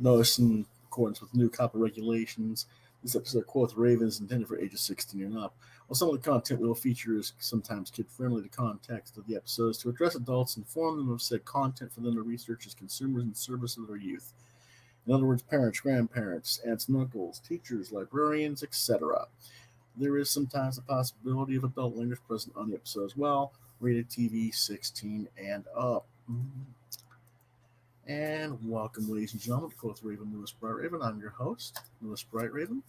notice in accordance with new copy regulations, this episode of Quoth Raven is intended for ages 16 and up. While some of the content will feature is sometimes kid-friendly, the context of the episode is to address adults and inform them of said content for them to research as consumers in service of their youth. In other words, parents, grandparents, aunts and uncles, teachers, librarians, etc. There is sometimes a possibility of adult language present on the episode as well. Rated TV 16 and up. And welcome, ladies and gentlemen, to Quoth Raven, Lewis Bright Raven. I'm your host, Lewis Bright Raven,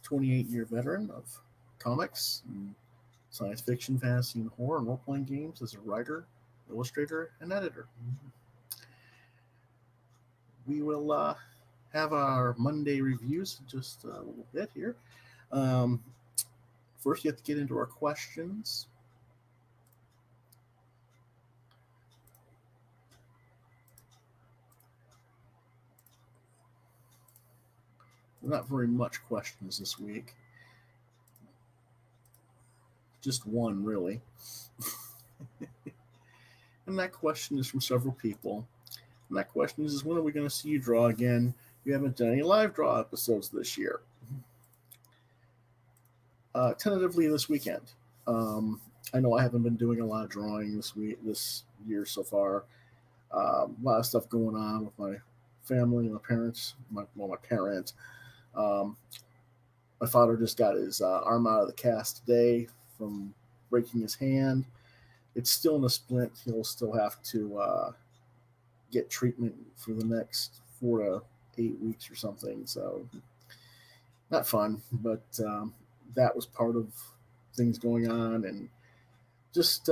28-year veteran of comics, and science fiction, fantasy, and horror, and role-playing games as a writer, illustrator, and editor. We will have our Monday reviews in just a little bit here. First, you have to get into our questions. Not very much questions this week. Just one, really. And that question is from several people. And that question is, when are we going to see you draw again? You haven't done any live draw episodes this year. Tentatively this weekend. I know I haven't been doing a lot of drawing this year so far. A lot of stuff going on with my family, my parents, my parents. My father just got his arm out of the cast today from breaking his hand. It's still in a splint. He'll still have to get treatment for the next 4 to 8 weeks or something. So not fun, but that was part of things going on, and just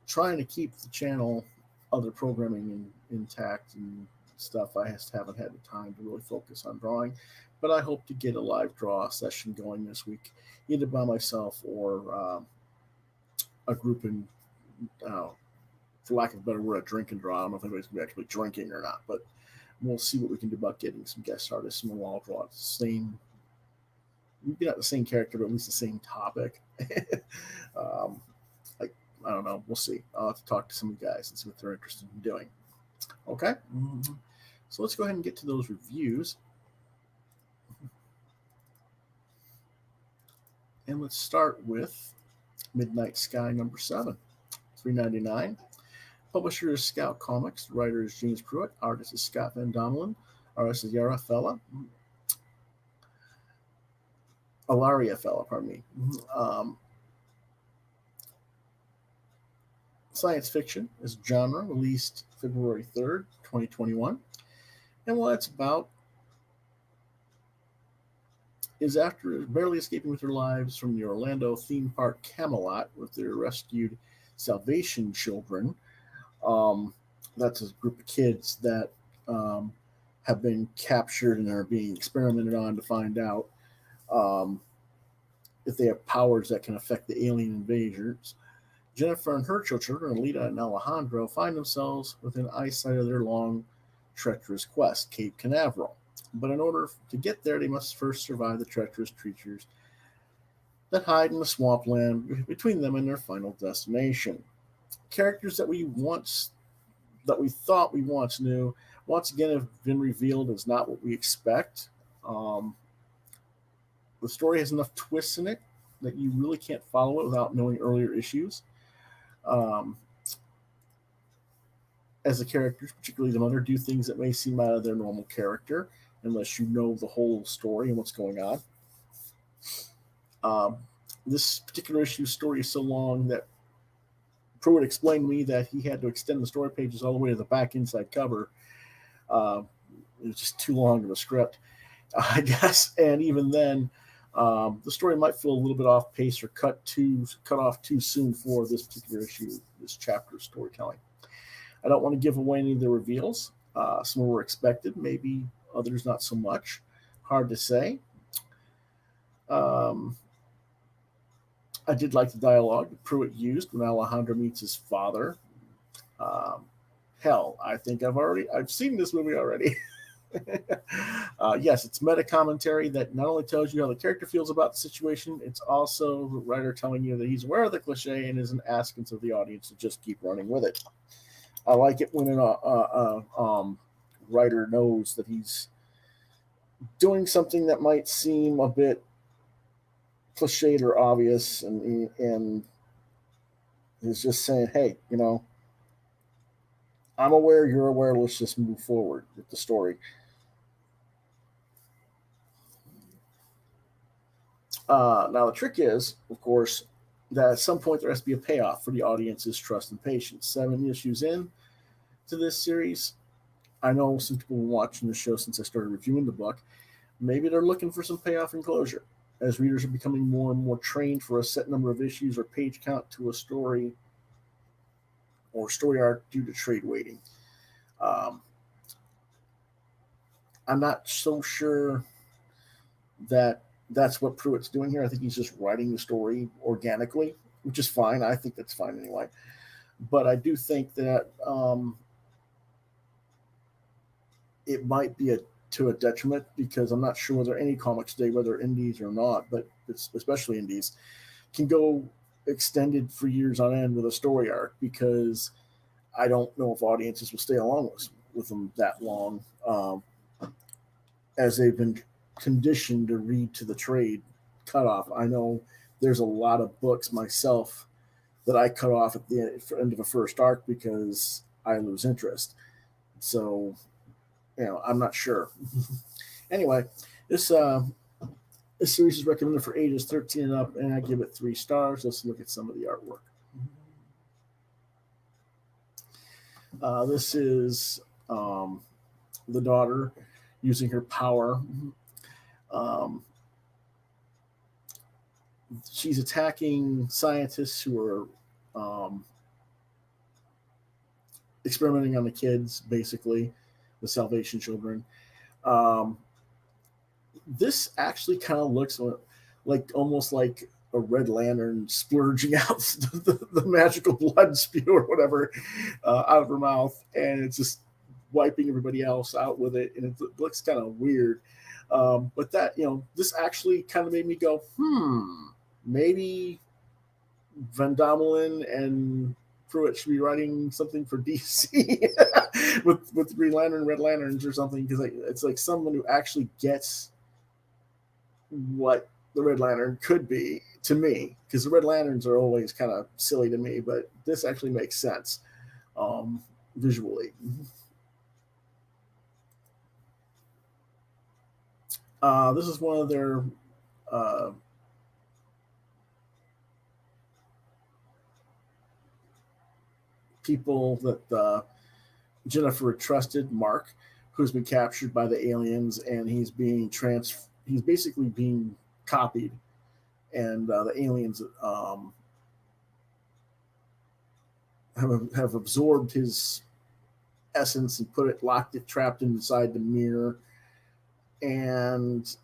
trying to keep the channel, other programming intact and stuff. I just haven't had the time to really focus on drawing, but I hope to get a live draw session going this week, either by myself or a group in, for lack of a better word, a drink and draw. I don't know if anybody's going to be actually drinking or not, but we'll see what we can do about getting some guest artists, and we'll all draw the same, maybe not the same character, but at least the same topic. I don't know. We'll see. I'll have to talk to some of the guys and see what they're interested in doing. Okay? Mm-hmm. So let's go ahead and get to those reviews. And let's start with Midnight Sky number 7, $3.99. Publisher is Scout Comics. The writer is James Pruitt. Artist is Scott Van Domelen. Artist is Yara Fella. Ilaria Fella, pardon me. Science fiction is genre, released February 3rd, 2021. And what it's about is after barely escaping with their lives from the Orlando theme park Camelot with their rescued Salvation children. That's a group of kids that have been captured and are being experimented on to find out if they have powers that can affect the alien invaders. Jennifer and her children, Alita and Alejandro, find themselves within eyesight of their long, treacherous quest, Cape Canaveral. But in order to get there, they must first survive the treacherous creatures that hide in the swampland between them and their final destination. Characters that we thought we once knew, once again have been revealed as not what we expect. The story has enough twists in it that you really can't follow it without knowing earlier issues. As the characters, particularly the mother, do things that may seem out of their normal character unless you know the whole story and what's going on. This particular issue's story is so long that Pruitt explained to me that he had to extend the story pages all the way to the back inside cover. It was just too long of a script, I guess. And even then, the story might feel a little bit off pace or cut off too soon for this particular issue, this chapter of storytelling. I don't want to give away any of the reveals. Some were expected, maybe others not so much. Hard to say. I did like the dialogue that Pruitt used when Alejandro meets his father. Hell, I think I've seen this movie already. Yes, it's meta commentary that not only tells you how the character feels about the situation, it's also the writer telling you that he's aware of the cliche and isn't asking of the audience to just keep running with it. I like it when writer knows that he's doing something that might seem a bit cliched or obvious, and is just saying, hey, I'm aware, you're aware, let's just move forward with the story. Now, the trick is, of course, that at some point there has to be a payoff for the audience's trust and patience. 7 issues in to this series, I know some people have been watching the show since I started reviewing the book. Maybe they're looking for some payoff and closure. As readers are becoming more and more trained for a set number of issues or page count to a story or story arc due to trade waiting. Um, I'm not so sure that that's what Pruitt's doing here. I think he's just writing the story organically, which is fine. I think that's fine anyway. But I do think that it might be to a detriment, because I'm not sure whether any comics today, whether indies or not, but it's especially indies, can go extended for years on end with a story arc, because I don't know if audiences will stay along with them that long, as they've been conditioned to read to the trade cutoff. I know there's a lot of books myself that I cut off at the end of a first arc because I lose interest. So, I'm not sure. Anyway, this series is recommended for ages 13 and up, and I give it 3 stars. Let's look at some of the artwork. This is the daughter using her power. She's attacking scientists who are experimenting on the kids, basically, the Salvation Children. This actually kind of looks like almost like a Red Lantern splurging out the magical blood spew or whatever out of her mouth, and it's just wiping everybody else out with it, and it looks kind of weird. But that, this actually kind of made me go, maybe Van Domelen and Pruitt should be writing something for DC with Green Lantern, Red Lanterns, or something, because it's like someone who actually gets what the Red Lantern could be to me, because the Red Lanterns are always kind of silly to me, but this actually makes sense visually. This is one of their people that Jennifer trusted, Mark, who's been captured by the aliens, and he's basically being copied, and the aliens have absorbed his essence and locked it, trapped inside the mirror, and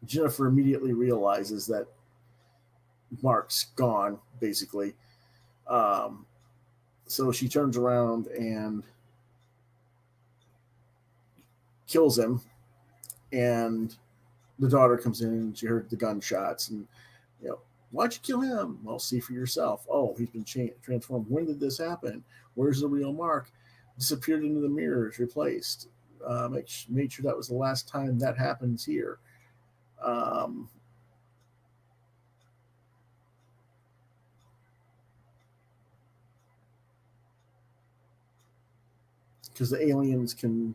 Jennifer immediately realizes that Mark's gone, basically. So she turns around and kills him, and the daughter comes in, and she heard the gunshots, and why'd you kill him? Well, see for yourself. Oh, he's been transformed. When did this happen? Where's the real Mark? Disappeared into the mirrors, replaced. Made sure that was the last time that happens here. Because the aliens can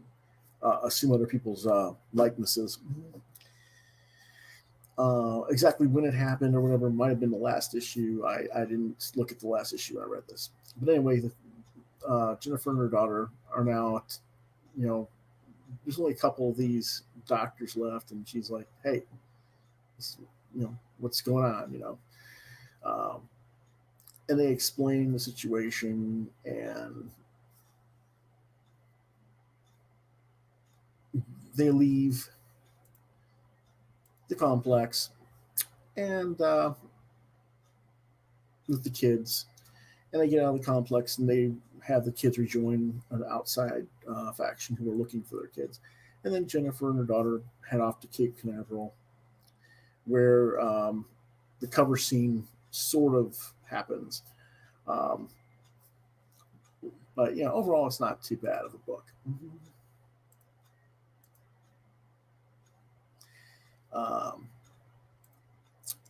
assume other people's likenesses. Exactly when it happened or whatever might have been the last issue. I didn't look at the last issue. I read this, but anyway, Jennifer and her daughter are now, there's only a couple of these doctors left, and she's like, "Hey, what's going on?" And they explain the situation, and they leave the complex, and with the kids, and they get out of the complex, and they have the kids rejoin an outside faction who are looking for their kids. And then Jennifer and her daughter head off to Cape Canaveral, where the cover scene sort of happens. Um, but overall, it's not too bad of a book. Um,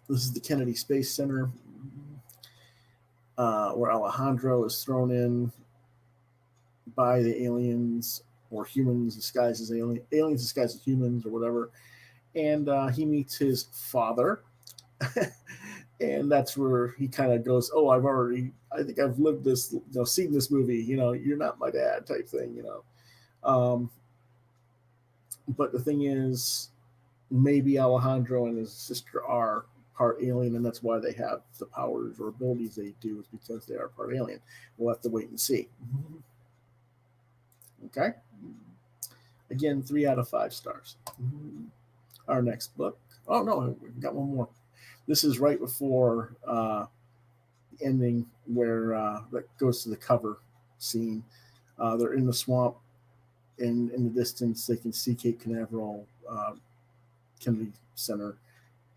this is the Kennedy Space Center, where Alejandro is thrown in by the aliens or humans disguised as aliens disguised as humans or whatever, and he meets his father. And that's where he kind of goes, "Oh, I think I've lived this, seen this movie. You're not my dad," type thing. But the thing is, maybe Alejandro and his sister are part alien, and that's why they have the powers or abilities they do, is because they are part alien. We'll have to wait and see. Okay. Again, 3 out of 5 stars. Our next book. Oh no, we've got one more. This is right before the ending, where that goes to the cover scene. They're in the swamp, and in the distance they can see Cape Canaveral, Kennedy Center,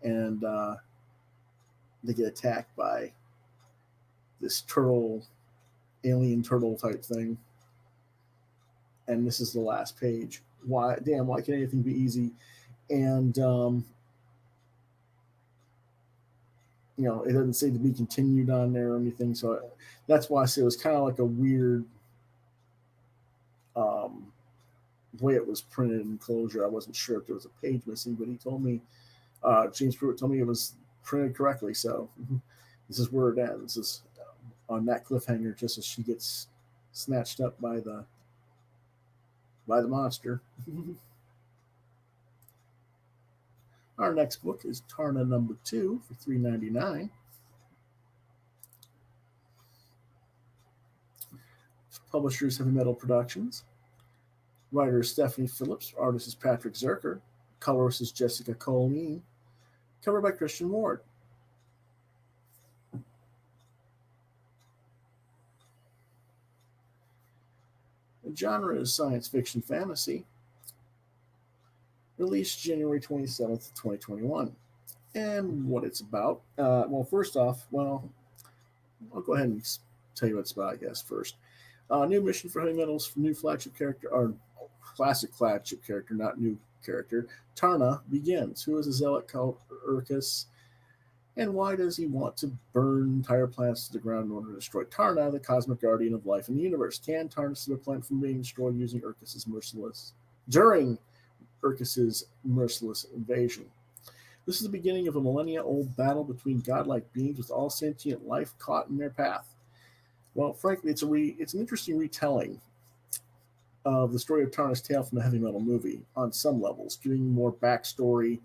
and they get attacked by this alien turtle type thing. And this is the last page. Why can anything be easy? And it doesn't say to be continued on there or anything. So that's why I say it was kind of like a weird way it was printed in closure. I wasn't sure if there was a page missing, but he told me, James Pruitt told me it was printed correctly. So this is where it ends. This is on that cliffhanger, just as she gets snatched up by the monster. Our next book is TAARNA number 2 for $3.99. Publishers Heavy Metal Productions. Writer is Stephanie Phillips. Artist is Patrick Zerker. Colorist is Jessica Colleen. Cover by Christian Ward. The genre is science fiction fantasy. Released January 27th, 2021. And what it's about. First off, I'll go ahead and tell you what it's about, I guess, first. New mission for Heavy Metal's new flagship character, or classic flagship character, not new character, TAARNA, begins. Who is a zealot called Urkus, and why does he want to burn entire planets to the ground in order to destroy TAARNA, the cosmic guardian of life in the universe? Can TAARNA stop a planet from being destroyed during Urkus's merciless invasion? This is the beginning of a millennia-old battle between godlike beings with all sentient life caught in their path. Well, frankly, it's an interesting retelling of the story of TAARNA's tale from the Heavy Metal movie on some levels, giving more backstory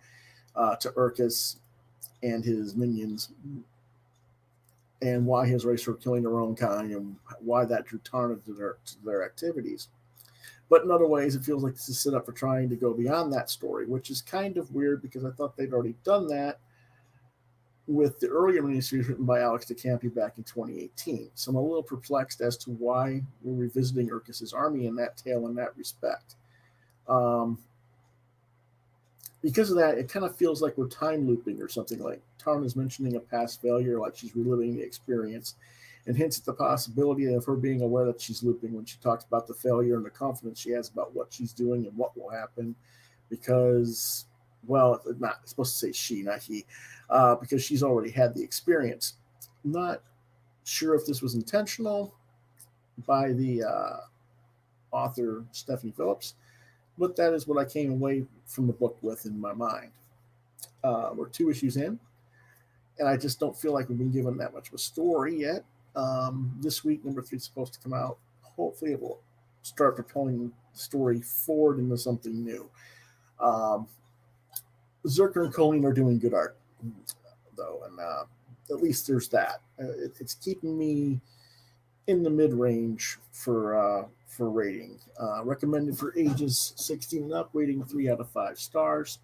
to Urkus and his minions, and why his race were killing their own kind, and why that drew TAARNA to their activities. But in other ways, it feels like this is set up for trying to go beyond that story, which is kind of weird because I thought they'd already done that with the earlier miniseries written by Alex DeCampi back in 2018. So I'm a little perplexed as to why we're revisiting Urkus's army in that tale in that respect. Because of that, it kind of feels like we're time looping or something. Like TAARNA's mentioning a past failure, like she's reliving the experience, and hints at the possibility of her being aware that she's looping when she talks about the failure and the confidence she has about what she's doing and what will happen. Because, not supposed to say she, not he, because she's already had the experience. Not sure if this was intentional by the author Stephanie Phillips, but that is what I came away from the book with in my mind. We're 2 issues in, and I just don't feel like we've been given that much of a story yet. This week, number 3 is supposed to come out. Hopefully, it will start propelling the story forward into something new. Zerker and Colleen are doing good art, though, and at least there's that. It's keeping me in the mid-range for rating. Recommended for ages 16 and up, rating 3 out of 5 stars.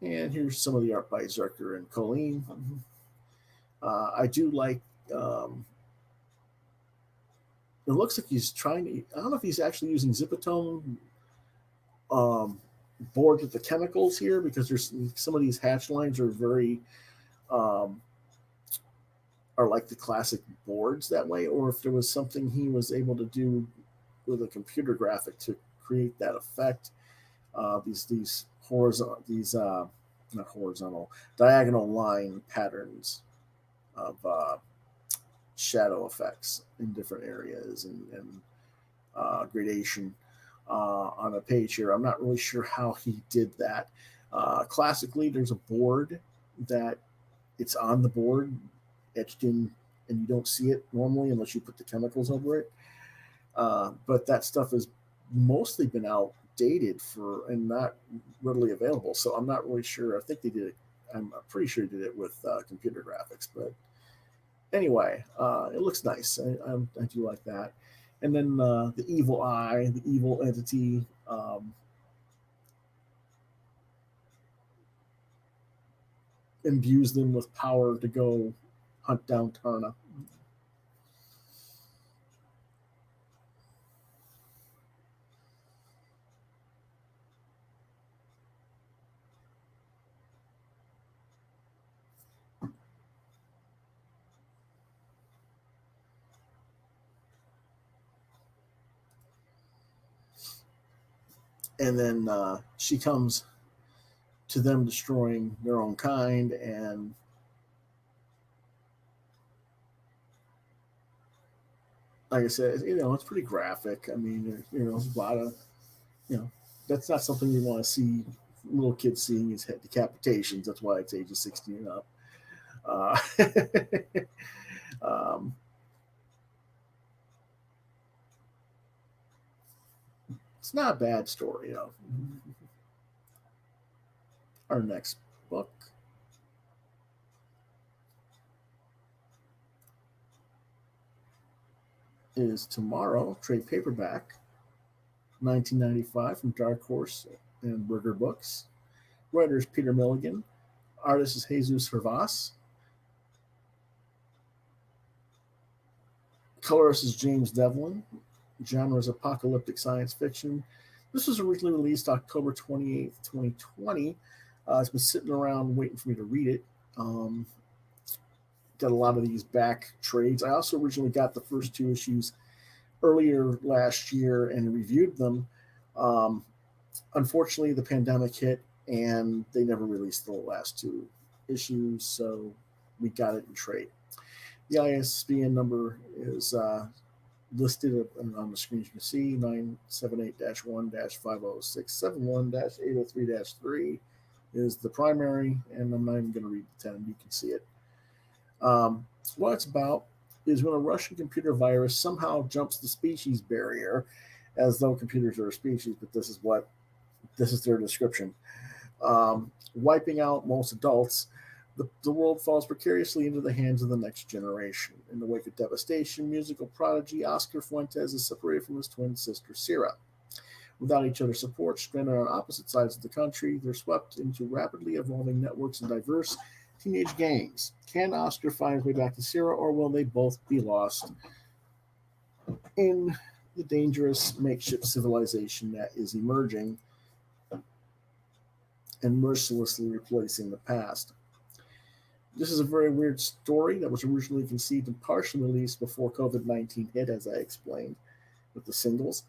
And here's some of the art by Zerker and Colleen. I do like. It looks like he's trying to. I don't know if he's actually using Zipatone board with the chemicals here, because there's some of these hatch lines are very are like the classic boards that way, or if there was something he was able to do with a computer graphic to create that effect. These horizontal these not horizontal diagonal line patterns of shadow effects in different areas and gradation on a page here. I'm not really sure how he did that. Classically, there's a board that it's on the board, etched in, and you don't see it normally unless you put the chemicals over it. But that stuff has mostly been outdated for and not readily available. So I'm not really sure. I think they did it. I'm pretty sure they did it with computer graphics. But anyway, it looks nice. I do like that. And then the evil eye, the evil entity. Imbues them with power to go hunt down TAARNA. And then she comes to them destroying their own kind, and like I said, it's pretty graphic. I mean, there's a lot of, that's not something you want to see little kids seeing is head decapitations. That's why it's ages 16 and up. Uh, um, it's not a bad story. Our next book is Tomorrow, trade paperback, 1995 from Dark Horse and Burger Books. Writer is Peter Milligan. Artist is Jesus Hervas. Colorist is James Devlin. Genre is apocalyptic science fiction. This was originally released October 28th, 2020. It's been sitting around waiting for me to read it. Got a lot of these back trades. I also originally got the first two issues earlier last year and reviewed them. Unfortunately, the pandemic hit and they never released the last two issues, so we got it in trade. The ISBN number is listed on the screen. You can see 978-1-50671-803-3 is the primary, and I'm not even going to read the 10. You can see it. What it's about is when a Russian computer virus somehow jumps the species barrier, as though computers are a species, but this is their description. Wiping out most adults, the world falls precariously into the hands of the next generation. In the wake of devastation, musical prodigy Oscar Fuentes is separated from his twin sister Sierra. Without each other's support, stranded on opposite sides of the country, they're swept into rapidly evolving networks and diverse teenage gangs. Can Oscar find his way back to Sierra, or will they both be lost in the dangerous makeshift civilization that is emerging and mercilessly replacing the past? This is a very weird story that was originally conceived and partially released before COVID-19 hit, as I explained, with the singles,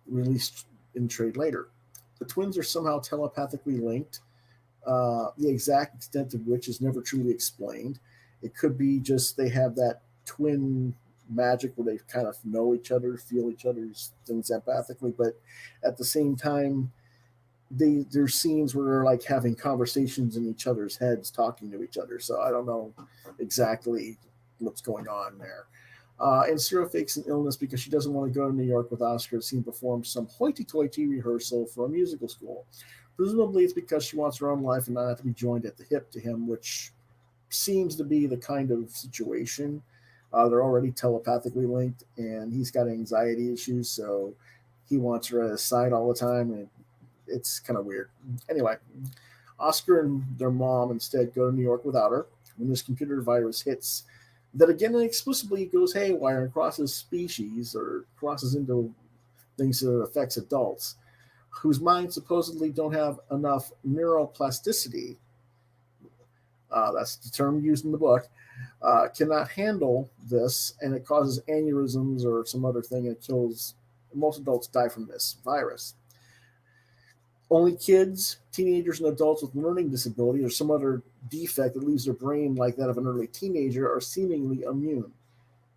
released in trade later. The twins are somehow telepathically linked, the exact extent of which is never truly explained. It could be just they have that twin magic where they kind of know each other, feel each other's things empathically, but at the same time, there's scenes where they're like having conversations in each other's heads, talking to each other. So I don't know exactly what's going on there. And Sarah fakes an illness because she doesn't want to go to New York with Oscar to see him perform some hoity-toity rehearsal for a musical school. Presumably, it's because she wants her own life and not have to be joined at the hip to him, which seems to be the kind of situation. They're already telepathically linked, and he's got anxiety issues, so he wants her at his side all the time, and it's kind of weird. Anyway, Oscar and their mom instead go to New York without her. When this computer virus hits, that again inexplicably goes haywire and crosses species or crosses into things that affects adults, whose minds supposedly don't have enough neuroplasticity That's the term used in the book. Cannot handle this, and it causes aneurysms or some other thing, and it kills. Most adults die from this virus. Only kids, teenagers, and adults with learning disability or some other defect that leaves their brain like that of an early teenager are seemingly immune,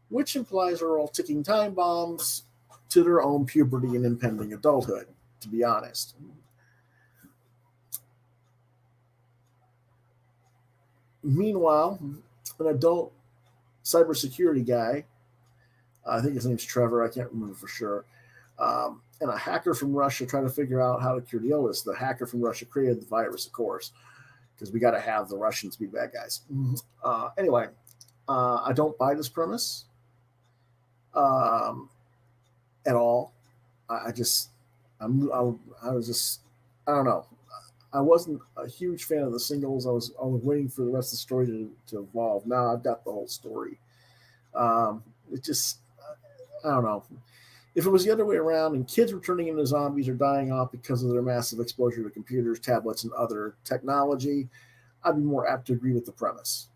which implies they're all ticking time bombs to their own puberty and impending adulthood, to be honest. Meanwhile, an adult cybersecurity guy, I think his name's Trevor, I can't remember for sure, and a hacker from Russia trying to figure out how to cure the illness. The hacker from Russia created the virus, of course, because we got to have the Russians be bad guys. Anyway, I don't buy this premise at all. I was just, I don't know. I wasn't a huge fan of the singles. I was waiting for the rest of the story to evolve. Now I've got the whole story. It just, I don't know. If it was the other way around and kids were turning into zombies or dying off because of their massive exposure to computers, tablets, and other technology, I'd be more apt to agree with the premise.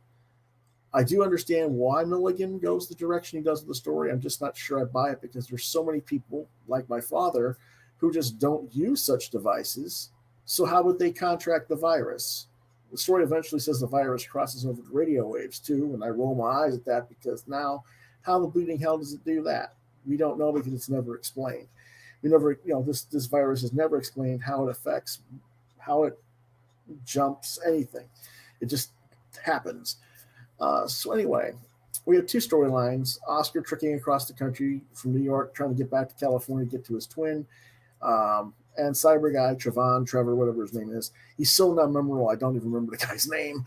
I do understand why Milligan goes the direction he does with the story. I'm just not sure I buy it because there's so many people, like my father, who just don't use such devices. So how would they contract the virus? The story eventually says the virus crosses over the radio waves too, and I roll my eyes at that because now, how the bleeding hell does it do that? We don't know because it's never explained. We never, this virus is never explained how it affects, how it jumps, anything. It just happens. So anyway, we have two storylines. Oscar tricking across the country from New York, trying to get back to California to get to his twin. And cyber guy, Trevor, whatever his name is, he's so not memorable, I don't even remember the guy's name,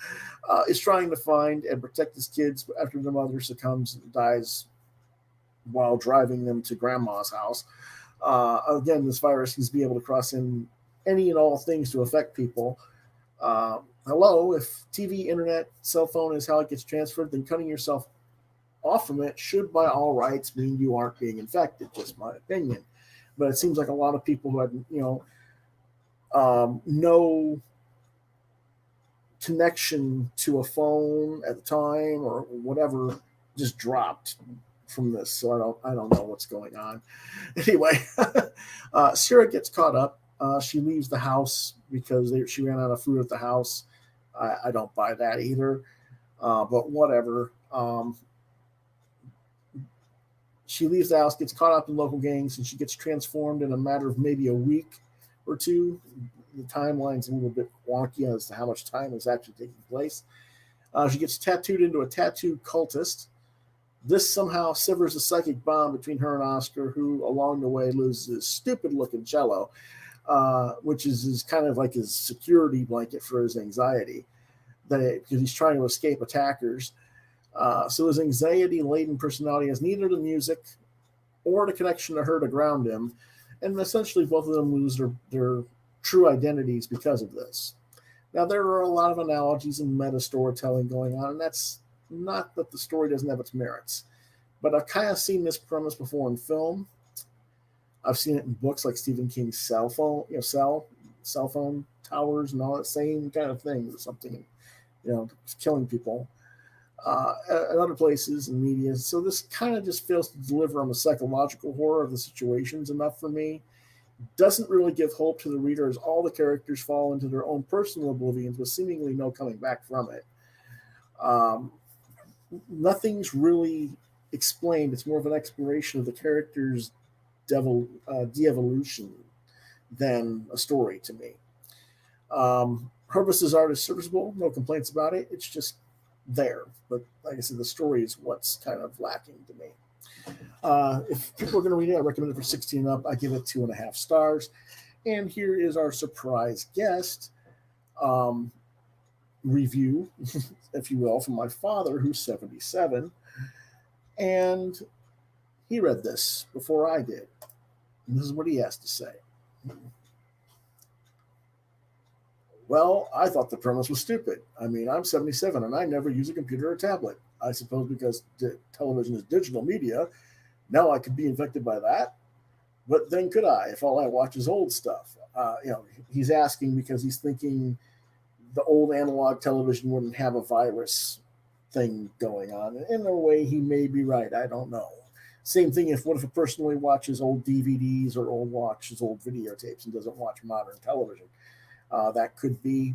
is trying to find and protect his kids after their mother succumbs and dies while driving them to grandma's house. Again, this virus seems to be able to cross in any and all things to affect people. Hello, if TV, internet, cell phone is how it gets transferred, then cutting yourself off from it should by all rights mean you aren't being infected, just my opinion. But it seems like a lot of people who had, no connection to a phone at the time or whatever just dropped from this. So I don't know what's going on. Anyway, Sarah gets caught up. She leaves the house because she ran out of food at the house. I don't buy that either. But whatever. She leaves the house, gets caught up in local gangs, and she gets transformed in a matter of maybe a week or two. The timeline's a little bit wonky as to how much time is actually taking place. She gets tattooed into a tattoo cultist. This somehow severs the psychic bond between her and Oscar, who along the way loses his stupid-looking cello, which is kind of like his security blanket for his anxiety, because he's trying to escape attackers. So his anxiety-laden personality has neither the music or the connection to her to ground him, and essentially both of them lose their true identities because of this. Now, there are a lot of analogies and meta storytelling going on, and that's not that the story doesn't have its merits, but I've kind of seen this premise before in film. I've seen it in books like Stephen King's cell phone towers and all that same kind of thing, or something, killing people. At other places in media. So this kind of just fails to deliver on the psychological horror of the situations enough for me. Doesn't really give hope to the reader as all the characters fall into their own personal oblivions with seemingly no coming back from it. Nothing's really explained. It's more of an exploration of the characters' de-evolution than a story to me. Purposes are serviceable, no complaints about it. It's just there, but like I said, the story is what's kind of lacking to me. If people are going to read it, I recommend it for 16 and up. I give it 2.5 stars. And here is our surprise guest review, if you will, from my father, who's 77, and he read this before I did. And this is what he has to say. Well, I thought the premise was stupid. I mean, I'm 77 and I never use a computer or tablet. I suppose because television is digital media, now I could be infected by that. But then could I, if all I watch is old stuff? He's asking because he's thinking the old analog television wouldn't have a virus thing going on. In a way, he may be right. I don't know. Same thing if what if a person only watches old DVDs or watches old videotapes and doesn't watch modern television? That could be,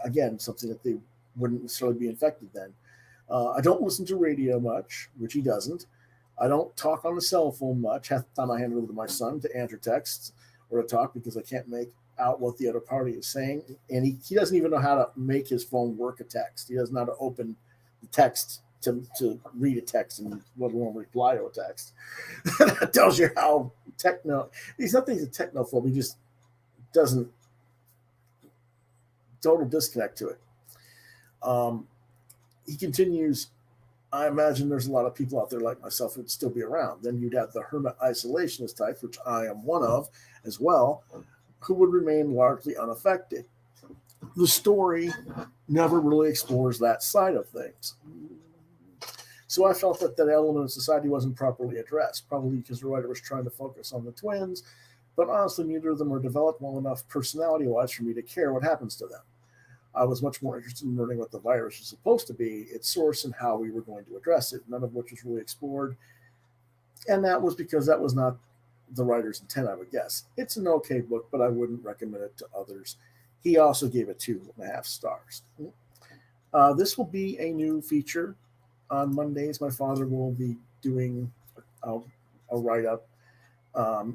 again, something that they wouldn't necessarily be infected then. I don't listen to radio much, which he doesn't. I don't talk on the cell phone much. Half the time I hand it over to my son to answer texts or to talk because I can't make out what the other party is saying. And he doesn't even know how to make his phone work a text. He doesn't know how to open the text to read a text and let alone reply to a text. That tells you how he's not that he's a technophobe, he just doesn't, total disconnect to it. He continues, I imagine there's a lot of people out there like myself who'd still be around. Then you'd have the hermit isolationist type, which I am one of as well, who would remain largely unaffected. The story never really explores that side of things. So I felt that element of society wasn't properly addressed, probably because the writer was trying to focus on the twins, but honestly, neither of them are developed well enough personality-wise for me to care what happens to them. I was much more interested in learning what the virus was supposed to be, its source, and how we were going to address it, none of which was really explored. And that was because that was not the writer's intent, I would guess. It's an okay book, but I wouldn't recommend it to others. He also gave it 2.5 stars. This will be a new feature. On Mondays, my father will be doing a write-up.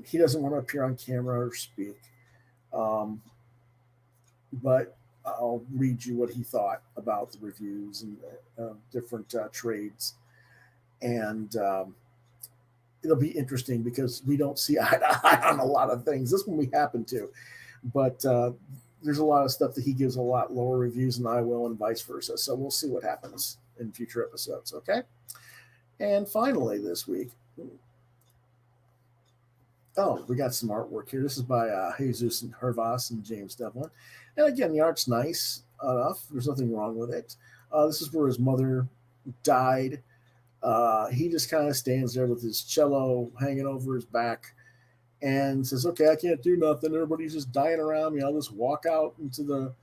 He doesn't want to appear on camera or speak. But I'll read you what he thought about the reviews and different trades. And it'll be interesting because we don't see eye to eye on a lot of things. This one we happen to. But there's a lot of stuff that he gives a lot lower reviews than I will and vice versa. So we'll see what happens in future episodes, okay? And finally this week, we got some artwork here. This is by Jesus and Hervas and James Devlin. And again, the art's nice enough. There's nothing wrong with it. This is where his mother died. He just kind of stands there with his cello hanging over his back and says, okay, I can't do nothing. Everybody's just dying around me. I'll just walk out into the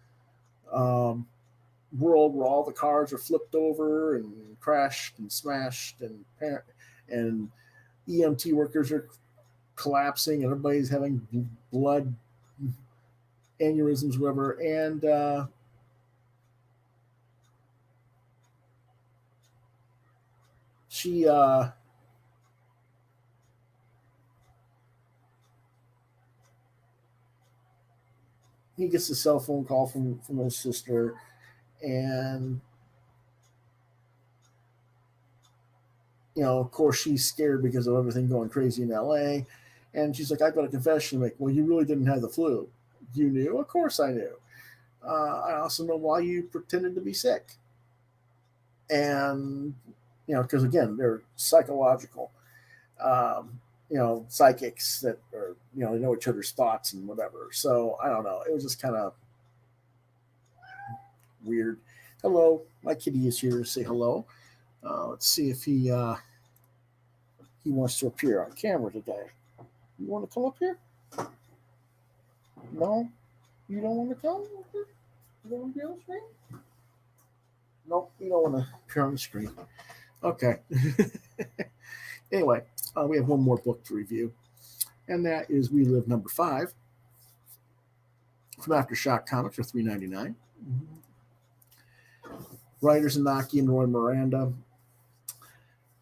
world where all the cars are flipped over and crashed and smashed and EMT workers are collapsing and everybody's having blood aneurysms, whatever. And he gets a cell phone call from his sister, and of course she's scared because of everything going crazy in LA. And she's like, I've got a confession to make. Well, you really didn't have the flu. You knew? Of course I knew. I also know why you pretended to be sick. And, because again, they're psychological, psychics that are, they know each other's thoughts and whatever. So I don't know. It was just kind of weird. Hello, my kitty is here to say hello. Let's see if he wants to appear on camera today. You want to come up here? No? You don't want to come up here? You don't want to be on the screen? Nope, you don't want to appear on the screen. Okay. Anyway, we have one more book to review, and that is We Live number 5 from Aftershock Comics for $3.99. Writers Inaki and Roy Miranda.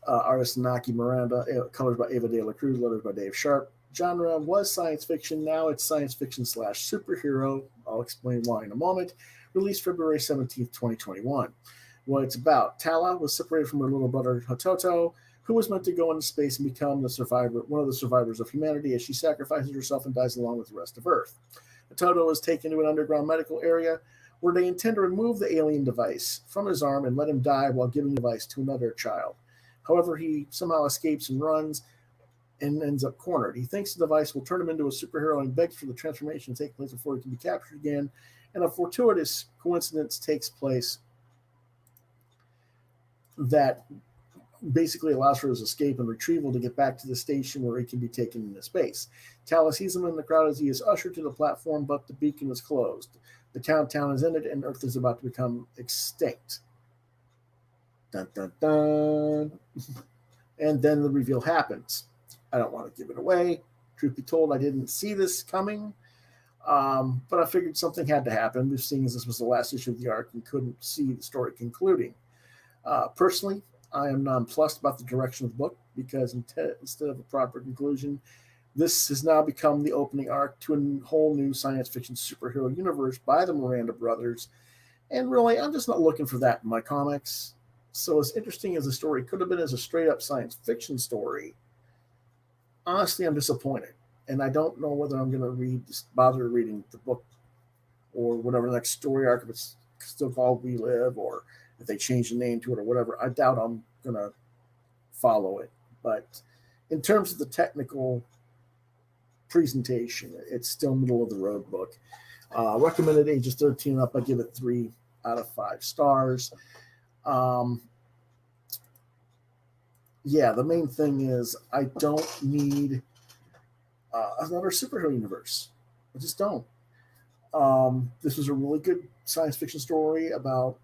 Artist Inaki Miranda. Colors by Ava De La Cruz. Letters by Dave Sharp. Genre was science fiction. Now it's science fiction / superhero. I'll explain why in a moment. Released February 17th, 2021. What it's about. Tala was separated from her little brother Hototo, who was meant to go into space and become one of the survivors of humanity, as she sacrifices herself and dies along with the rest of Earth. Hototo is taken to an underground medical area where they intend to remove the alien device from his arm and let him die while giving the device to another child. However, he somehow escapes and runs and ends up cornered. He thinks the device will turn him into a superhero and begs for the transformation to take place before he can be captured again. And a fortuitous coincidence takes place that basically allows for his escape and retrieval to get back to the station where he can be taken into space. Tala sees him in the crowd as he is ushered to the platform, but the beacon is closed. The countdown is ended, and Earth is about to become extinct. Dun dun dun. And then the reveal happens. I don't want to give it away. Truth be told, I didn't see this coming, but I figured something had to happen, seeing as this was the last issue of the arc and couldn't see the story concluding. Personally, I am nonplussed about the direction of the book because instead of a proper conclusion, this has now become the opening arc to a whole new science fiction superhero universe by the Miranda brothers. And really, I'm just not looking for that in my comics. So, as interesting as the story could have been as a straight up science fiction story, honestly, I'm disappointed. And I don't know whether I'm going to bother reading the book or whatever the next story arc, if it's still called We Live, or if they change the name to it or whatever. I doubt I'm going to follow it. But in terms of the technical presentation, it's still middle of the road book. Recommended ages 13 up. I give it 3 out of 5 stars. Yeah, the main thing is I don't need another superhero universe. I just don't. This was a really good science fiction story about,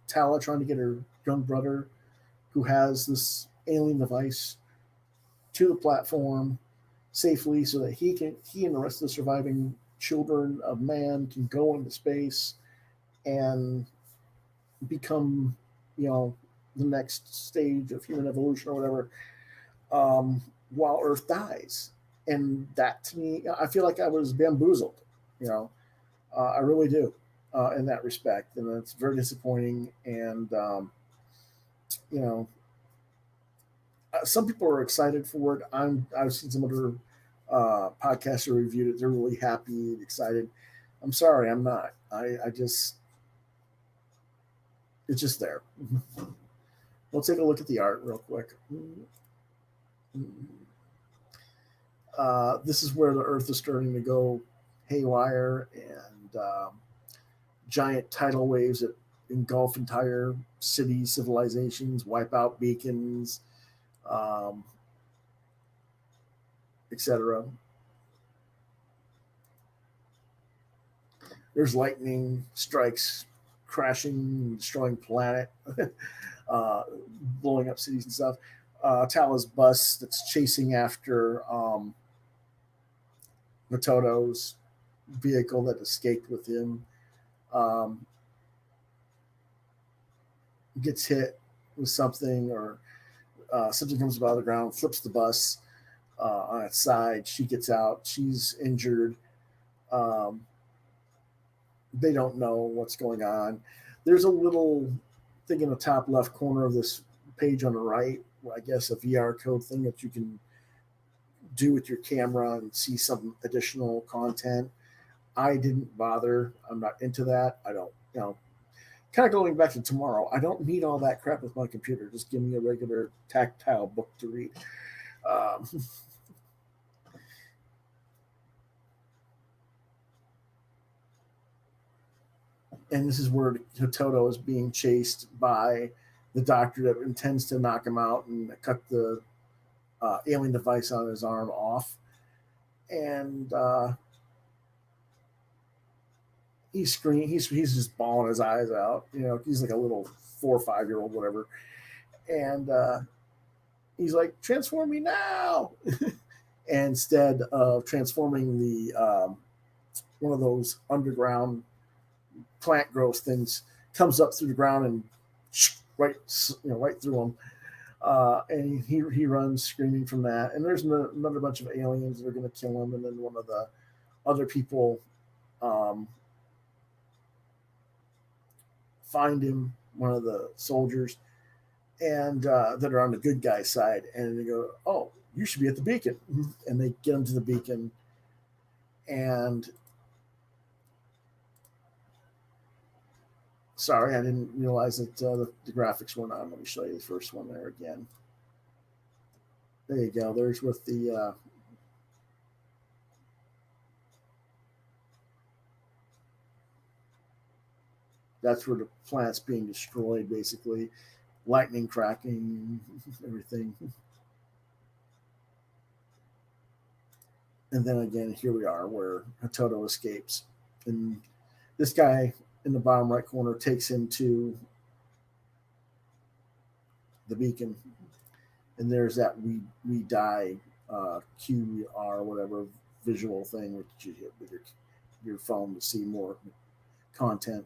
Tala trying to get her young brother, who has this alien device, to the platform safely so that he and the rest of the surviving children of man can go into space and become, the next stage of human evolution or whatever, while Earth dies. And that, to me, I feel like I was bamboozled. I really do, in that respect, and it's very disappointing. And some people are excited for it. I've seen some other podcasts who reviewed it. They're really happy and excited. I'm sorry, I'm not. I just, it's just there. We'll take a look at the art real quick. This is where the Earth is starting to go haywire, and giant tidal waves that engulf entire cities, civilizations, wipe out beacons, etc. There's lightning strikes, crashing, destroying planet, blowing up cities and stuff. Tala's bus that's chasing after Matoto's vehicle that escaped with him gets hit with something, or something comes out of the ground, flips the bus on its side. She gets out. She's injured. They don't know what's going on. There's a little thing in the top left corner of this page on the right, I guess a VR code thing that you can do with your camera and see some additional content. I didn't bother. I'm not into that. I don't, kind of going back to tomorrow. I don't need all that crap with my computer. Just give me a regular tactile book to read. And this is where Hototo is being chased by the doctor that intends to knock him out and cut the alien device on his arm off. And he's screaming. He's just bawling his eyes out. He's like a little 4 or 5 year old, whatever. And he's like, "Transform me now!" And instead of transforming the one of those underground plant growth things, comes up through the ground and right through him. And he runs screaming from that. And there's another bunch of aliens that are going to kill him. And then one of the other people find him, one of the soldiers, and that are on the good guy side. And they go, "Oh, you should be at the beacon." And they get him to the beacon. And sorry, I didn't realize that the graphics weren't on. Let me show you the first one there again. There you go. There's with the that's where the plant's being destroyed, basically. Lightning cracking, everything. And then again, here we are where Hatoto escapes. And this guy in the bottom right corner takes him to the beacon. And there's that we die QR whatever visual thing which you hit with your phone to see more content.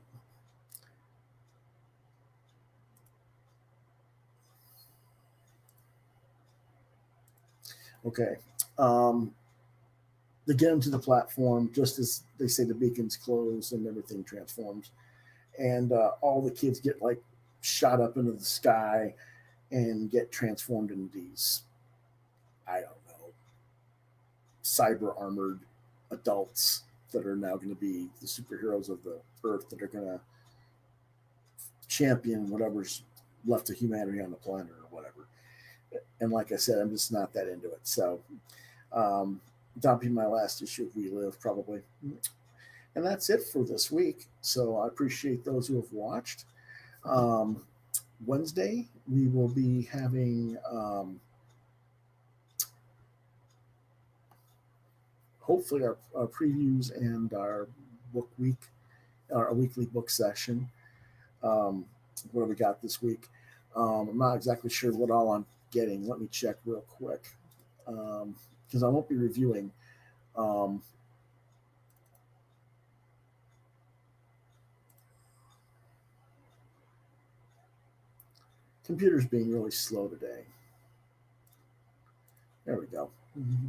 Okay. They get into the platform just as they say the beacon's closed and everything transforms. And all the kids get like shot up into the sky and get transformed into these, I don't know, cyber armored adults that are now going to be the superheroes of the earth that are going to champion whatever's left of humanity on the planet or whatever. And like I said, I'm just not that into it. So that'll be my last issue of We Live, probably. And that's it for this week. So I appreciate those who have watched. Wednesday, we will be having hopefully our previews and our book week, our weekly book session. What do we got this week? I'm not exactly sure what all I'm getting. Let me check real quick because I won't be reviewing. Computer's being really slow today. There we go. Mm-hmm.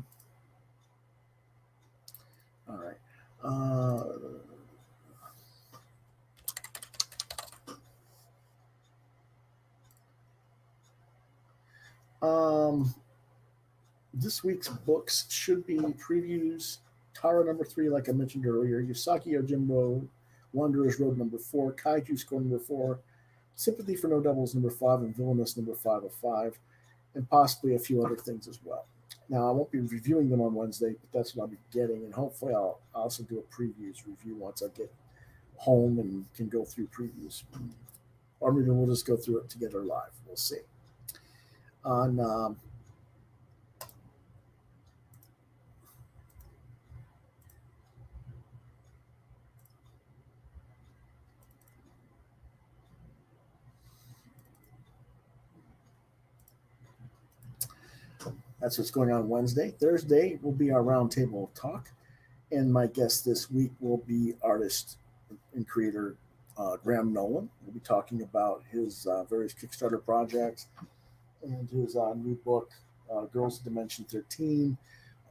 All right. This week's books should be previews. TAARNA number 3, like I mentioned earlier. Yusaki Yojimbo, Wanderer's Road number 4. Kaiju Score number 4. Sympathy for No Devils number 5. And Villainous number 5 of 5. And possibly a few other things as well. Now, I won't be reviewing them on Wednesday, but that's what I'll be getting. And hopefully I'll also do a previews review once I get home and can go through previews. Or maybe we'll just go through it together live. We'll see. On that's what's going on Wednesday. Thursday will be our roundtable talk. And my guest this week will be artist and creator Graham Nolan. We'll be talking about his various Kickstarter projects and his new book, Girls of Dimension 13,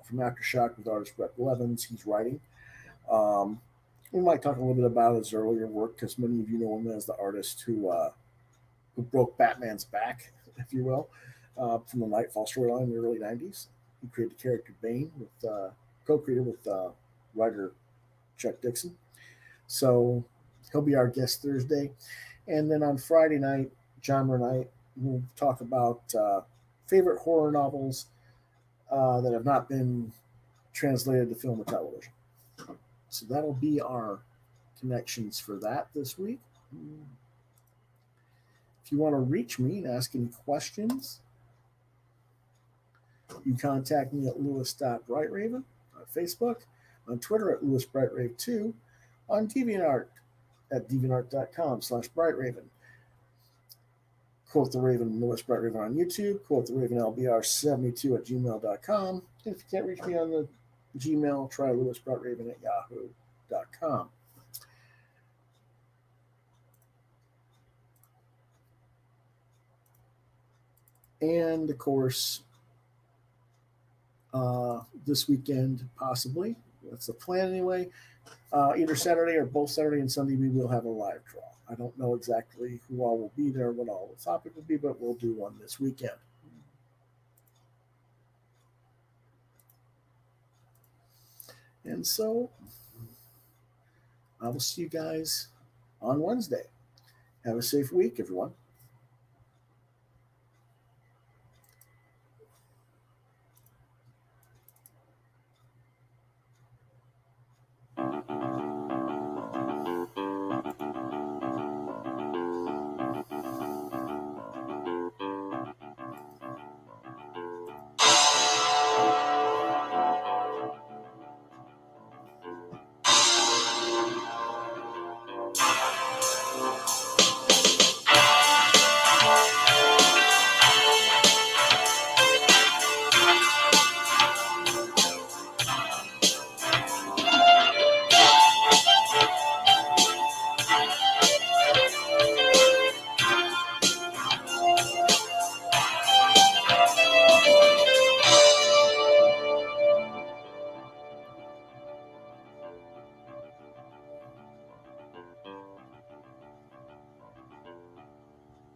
from Aftershock with artist Brett Blevins. He's writing. We might talk a little bit about his earlier work because many of you know him as the artist who broke Batman's back, if you will, from the Nightfall storyline in the early 90s. He created the character Bane with co-created with writer Chuck Dixon. So he'll be our guest Thursday. And then on Friday night, genre night, we'll talk about favorite horror novels that have not been translated to film or television. So that'll be our connections for that this week. If you want to reach me and ask any questions, you can contact me at lewis.brightraven on Facebook, on Twitter at lewisbrightrave2, on DeviantArt at deviantart.com/brightraven. Quoth the Raven, Lewis Brightraven on YouTube, Quoth the Raven LBR72 at gmail.com. And if you can't reach me on the Gmail, try lewisbrightraven at yahoo.com. And of course, this weekend, possibly, that's the plan anyway. Either Saturday or both Saturday and Sunday, we will have a live draw. I don't know exactly who all will be there, what all the topic will be, but we'll do one this weekend. And so I will see you guys on Wednesday. Have a safe week, everyone.